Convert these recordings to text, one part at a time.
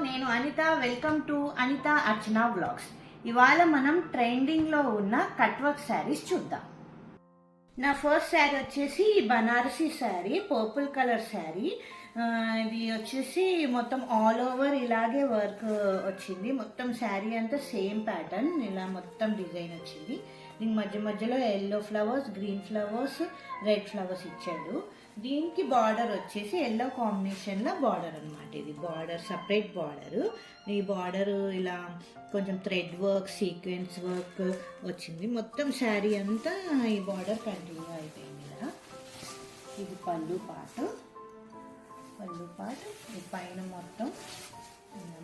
నేను Anitha. Welcome to Anitha Archana vlogs. ఇవాళ మనం ట్రెండింగ్లో ఉన్న కట్ వర్క్ శారీస్ చూద్దాం. నా ఫస్ట్ శారీ వచ్చేసి బనారసీ శారీ, పర్పుల్ కలర్ శారీ. ఇది వచ్చేసి మొత్తం ఆల్ ఓవర్ ఇలాగే వర్క్ వచ్చింది. మొత్తం శారీ అంతా సేమ్ ప్యాటర్న్, ఇలా మొత్తం డిజైన్ వచ్చింది. దీని మధ్యలో yellow flowers, green flowers, red flowers ఇచ్చాడు. దీనికి బార్డర్ వచ్చేసి ఎల్లో కాంబినేషన్లో బార్డర్ అనమాట. ఇది బార్డర్ సపరేట్ బార్డరు. ఈ బార్డర్ ఇలా కొంచెం థ్రెడ్ వర్క్, సీక్వెన్స్ వర్క్ వచ్చింది. మొత్తం శారీ అంతా ఈ బార్డర్ కంటిన్యూ అయిపోయింది కదా. ఇది పళ్ళు పాటు ఈ పైన మొత్తం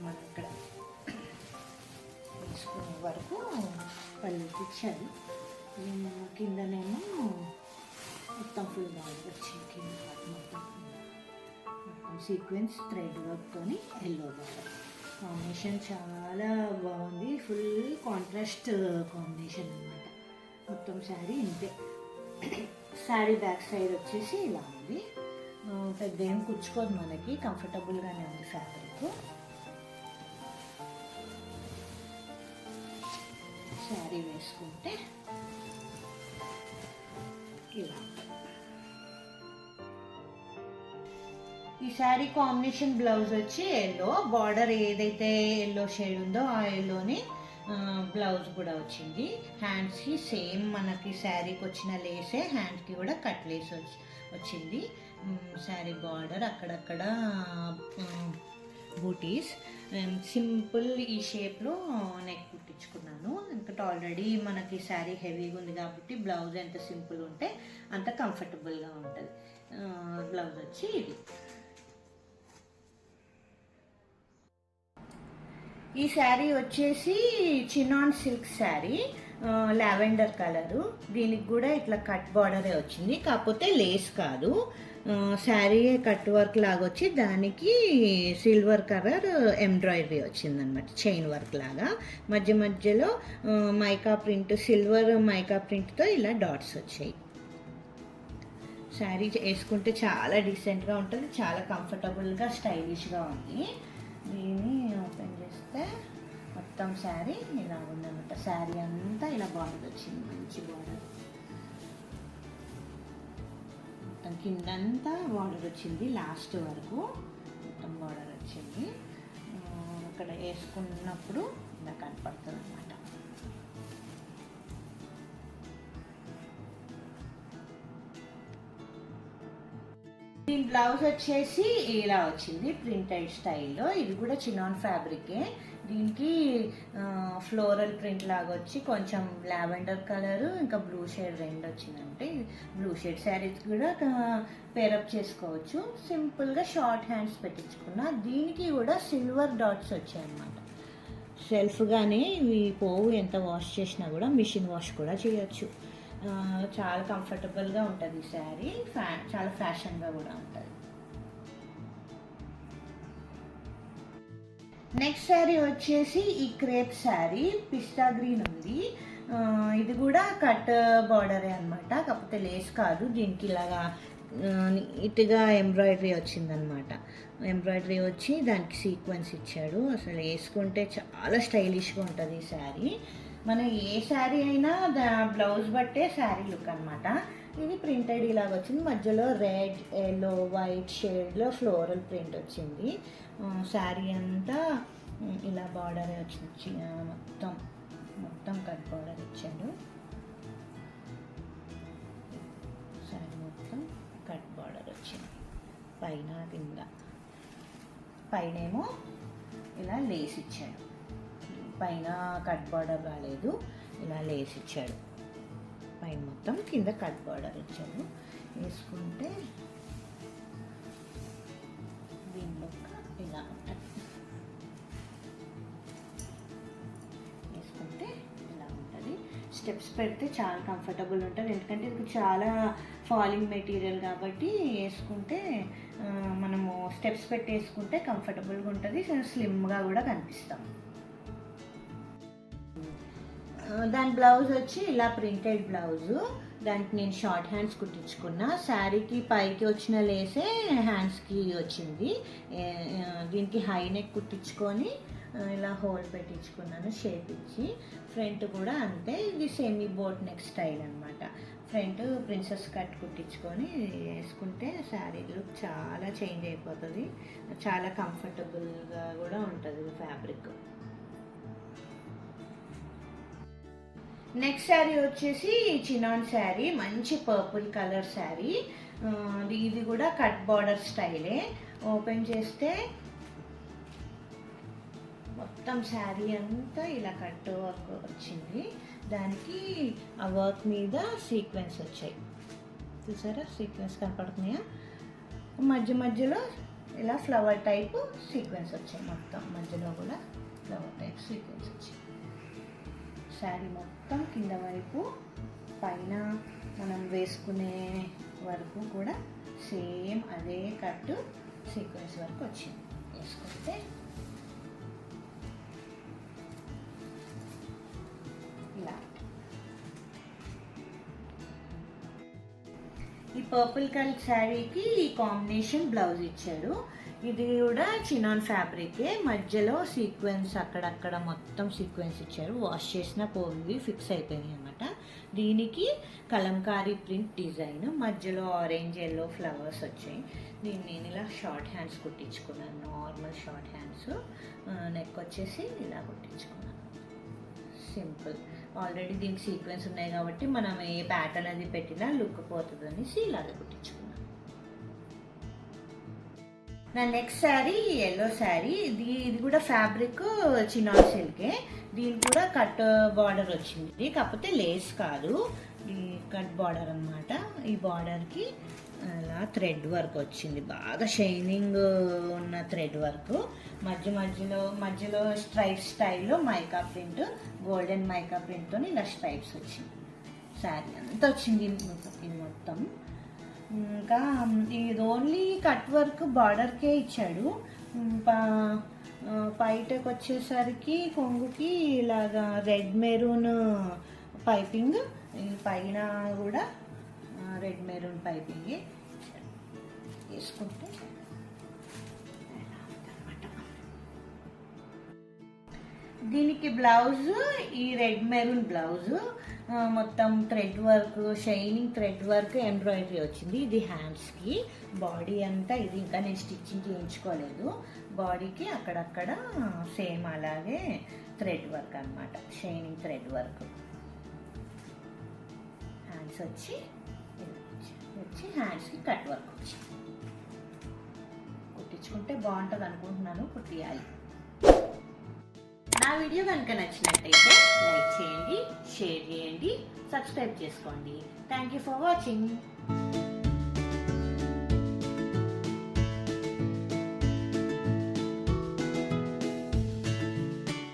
మనం ఇక్కడ తీసుకునే వరకు పళ్ళుకి ఇచ్చారు. కిందనేమో మొత్తం ఫుల్ బార్డర్ వచ్చింది. కింద మొత్తం సీక్వెన్స్ థ్రెడ్ వర్క్తో ఎల్లో బార్డర్ కాంబినేషన్ చాలా బాగుంది. ఫుల్ కాంట్రాస్ట్ కాంబినేషన్ అనమాట. మొత్తం శారీ ఇంతే. శారీ బ్యాక్ సైడ్ వచ్చేసి ఇలా ఉంది. పెద్ద ఏం కుచ్చుకోదు, మనకి కంఫర్టబుల్గానే ఉంది ఫ్యాబ్రిక్. శారీ వేసుకుంటే ఇలా. ఈ శారీ కాంబినేషన్ బ్లౌజ్ వచ్చి ఎల్లో, బార్డర్ ఏదైతే ఎల్లో షేడ్ ఉందో ఆ ఎల్లోని బ్లౌజ్ కూడా వచ్చింది. హ్యాండ్స్కి సేమ్ మనకి శారీకి వచ్చిన లేసే హ్యాండ్స్కి కూడా కట్ లేస్ వచ్చింది. శారీ బార్డర్ అక్కడక్కడ బూటీస్, సింపుల్ ఈ షేప్లో నెక్ కుట్టించుకున్నాను. ఎందుకంటే ఆల్రెడీ మనకి శారీ హెవీగా ఉంది కాబట్టి బ్లౌజ్ ఎంత సింపుల్ ఉంటే అంత కంఫర్టబుల్గా ఉంటుంది. బ్లౌజ్ వచ్చి ఇది. ఈ శారీ వచ్చేసి chinon silk sari, lavender colour. దీనికి కూడా ఇట్లా కట్ బార్డరే వచ్చింది, కాకపోతే లేస్ కాదు. శారీ కట్ వర్క్ లాగా వచ్చి దానికి సిల్వర్ కలర్ ఎంబ్రాయిడరీ వచ్చిందనమాట, చైన్ వర్క్ లాగా. మధ్యలో మైకా ప్రింట్, సిల్వర్ మైకా ప్రింట్తో ఇలా డాట్స్ వచ్చాయి. శారీ వేసుకుంటే చాలా డీసెంట్గా ఉంటుంది, చాలా కంఫర్టబుల్గా స్టైలిష్గా ఉంది. దీన్ని ఓపెన్ చేస్తే మొత్తం శారీ ఇలా ఉందన్నమాట. శారీ అంతా ఇలా బార్డర్ వచ్చింది, మంచి బార్డర్. మొత్తం కిందంతా బార్డర్ వచ్చింది, లాస్ట్ వరకు మొత్తం బార్డర్ వచ్చింది. ఇక్కడ వేసుకున్నప్పుడు ఇలా కనపడుతుంది అన్నమాట. దీని బ్లౌజ్ వచ్చేసి ఇలా వచ్చింది, ప్రింటెడ్ స్టైల్లో. ఇది కూడా చినాన్ ఫ్యాబ్రికే. దీనికి ఫ్లోరల్ ప్రింట్ లాగా వచ్చి కొంచెం లావెండర్ కలరు ఇంకా బ్లూ షేడ్ రెండు వచ్చిందంటే, బ్లూ షేడ్ శారీస్ కూడా పేరప్ చేసుకోవచ్చు. సింపుల్గా షార్ట్ హ్యాండ్స్ పెట్టించుకున్న. దీనికి కూడా సిల్వర్ డాట్స్ వచ్చాయన్నమాట. సెల్ఫ్గానే ఇవి పోవు, ఎంత వాష్ చేసినా కూడా. మిషన్ వాష్ కూడా చేయొచ్చు. చాలా కంఫర్టబుల్గా ఉంటుంది ఈ శారీ, చాలా ఫ్యాషన్గా కూడా ఉంటుంది. నెక్స్ట్ శారీ వచ్చేసి ఈ క్రేప్ శారీ, పిస్తా గ్రీన్ ఉంది. ఇది కూడా కట్ బార్డరే అనమాట, కాకపోతే లేస్ కాదు. దీనికి ఇలాగా నీట్గా ఎంబ్రాయిడరీ వచ్చిందనమాట. ఎంబ్రాయిడరీ వచ్చి దానికి సీక్వెన్స్ ఇచ్చాడు. అసలు వేసుకుంటే చాలా స్టైలిష్గా ఉంటుంది ఈ శారీ. మన ఏ శారీ అయినా బ్లౌజ్ బట్టే శారీ లుక్ అనమాట. ఇది ప్రింటెడ్ ఇలాగ వచ్చింది. మధ్యలో రెడ్, ఎల్లో, వైట్ షేడ్లో ఫ్లోరల్ ప్రింట్ వచ్చింది. శారీ అంతా ఇలా బార్డర్ వచ్చి మొత్తం కట్ బార్డర్ ఇచ్చాడు. శారీ మొత్తం కట్ బార్డర్ వచ్చింది, పైన కింద. పైనేమో ఇలా లేస్ ఇచ్చాడు. పైన కట్ బార్డర్ రాలేదు, ఇలా లేస్ ఇచ్చాడు పైన మొత్తం, కింద కట్ బార్డర్ ఇచ్చాడు. వేసుకుంటే దీనిలో ఇలా ఉంటుంది. వేసుకుంటే ఇలా ఉంటుంది. స్టెప్స్ పెడితే చాలా కంఫర్టబుల్ ఉంటుంది, ఎందుకంటే ఇది చాలా ఫాలింగ్ మెటీరియల్ కాబట్టి వేసుకుంటే మనము స్టెప్స్ పెట్టి వేసుకుంటే కంఫర్టబుల్గా ఉంటుంది, స్లిమ్గా కూడా కనిపిస్తాం. దాని బ్లౌజ్ వచ్చి ఇలా ప్రింటెడ్ బ్లౌజు. దానికి నేను షార్ట్ హ్యాండ్స్ కుట్టించుకున్నా. శారీకి పైకి వచ్చిన లేసే హ్యాండ్స్కి వచ్చింది. దీనికి హై నెక్ కుట్టించుకొని ఇలా హోల్ పెట్టించుకున్నాను షేప్ ఇచ్చి. ఫ్రంట్ కూడా అంతే, ఇది సెమీ బోట్ నెక్ స్టైల్ అనమాట. ఫ్రంట్ ప్రిన్సెస్ కట్ కుట్టించుకొని వేసుకుంటే శారీ లుక్ చాలా చేంజ్ అయిపోతుంది, చాలా కంఫర్టబుల్గా కూడా ఉంటుంది ఫ్యాబ్రిక్. నెక్స్ట్ శారీ వచ్చేసి చినాన్ శారీ, మంచి పర్పుల్ కలర్ శారీ. ఇది కూడా కట్ బార్డర్ స్టైలే. ఓపెన్ చేస్తే మొత్తం శారీ అంతా ఇలా కట్ వర్క్ వచ్చింది. దానికి ఆ వర్క్ మీద సీక్వెన్స్ వచ్చాయి, చూసారా సీక్వెన్స్ కనపడుతున్నాయా? మధ్య మధ్యలో ఇలా ఫ్లవర్ టైప్ సీక్వెన్స్ వచ్చాయి, మొత్తం మధ్యలో కూడా ఫ్లవర్ టైప్ సీక్వెన్స్ వచ్చాయి. శారీ మొత్తం కింద వైపు పైన మనం వేసుకునే వరకు కూడా సేమ్ అదే కట్ సీక్వెన్స్ వరకు వచ్చింది. వేసుకుంటే ఇలా. ఈ పర్పుల్ కలర్ శారీకి ఈ కాంబినేషన్ బ్లౌజ్ ఇచ్చాడు. ఇది కూడా చినాన్ ఫ్యాబ్రికే, మధ్యలో సీక్వెన్స్ అక్కడక్కడ మొత్తం సీక్వెన్స్ ఇచ్చారు. వాష్ చేసినా పోయింది, ఫిక్స్ అయిపోయినాయి అనమాట. దీనికి కలంకారీ ప్రింట్ డిజైన్, మధ్యలో ఆరెంజ్ ఎల్లో ఫ్లవర్స్ వచ్చాయి. దీన్ని నేను ఇలా షార్ట్ హ్యాండ్స్ కుట్టించుకున్నాను, నార్మల్ షార్ట్ హ్యాండ్స్. నెక్ వచ్చేసి ఇలా కుట్టించుకున్నాను, సింపుల్. ఆల్రెడీ దీనికి సీక్వెన్స్ ఉన్నాయి కాబట్టి మనం ఏ ప్యాటర్న్ అది పెట్టినా లుక్ పోతుంది అనేసి ఇలాగే కుట్టించుకున్నాను. నా నెక్స్ట్ శారీ ఎల్లో శారీ. ఇది కూడా ఫ్యాబ్రిక్ చినాన్ సిల్కే. దీనికి కూడా కట్ బార్డర్ వచ్చింది, కాకపోతే లేస్ కాదు, ఈ కట్ బార్డర్ అనమాట. ఈ బార్డర్కి అలా థ్రెడ్ వర్క్ వచ్చింది, బాగా షైనింగ్ ఉన్న థ్రెడ్ వర్క్. మధ్యలో స్ట్రైప్స్ స్టైల్లో మైకా ప్రింట్, గోల్డెన్ మైకా ప్రింట్తో ఇలా స్ట్రైప్స్ వచ్చింది. శారీ అంతా వచ్చింది ఇది మొత్తం. ఇంకా ఇది ఓన్లీ కట్ వర్క్ బార్డర్కే ఇచ్చాడు. పైటకు వచ్చేసరికి కొంగుకి ఇలాగా రెడ్ మెరూన్ పైపింగ్, ఈ పైన కూడా రెడ్ మెరూన్ పైపింగ్ వేసుకుంటే దీనికి బ్లౌజ్ ఈ రెడ్ మెరూన్ బ్లౌజ్, మొత్తం thread work, shining thread work, embroidery వచ్చింది. ఇది హ్యాండ్స్కి, బాడీ అంతా ఇది ఇంకా నేను స్టిచ్చింగ్ చేయించుకోలేదు. బాడీకి అక్కడక్కడ సేమ్ అలాగే థ్రెడ్ వర్క్ అనమాట, షైనింగ్ థ్రెడ్ వర్క్. హ్యాండ్స్ వచ్చి హ్యాండ్స్కి కట్ వర్క్ వచ్చి కుట్టించుకుంటే బాగుంటుంది అనుకుంటున్నాను, కుట్టియాలి. నా వీడియో కనుక నచ్చినట్టయితే లైక్ చేయండి, షేర్ చేయండి, సబ్స్క్రైబ్ చేసుకోండి. Thank you for watching.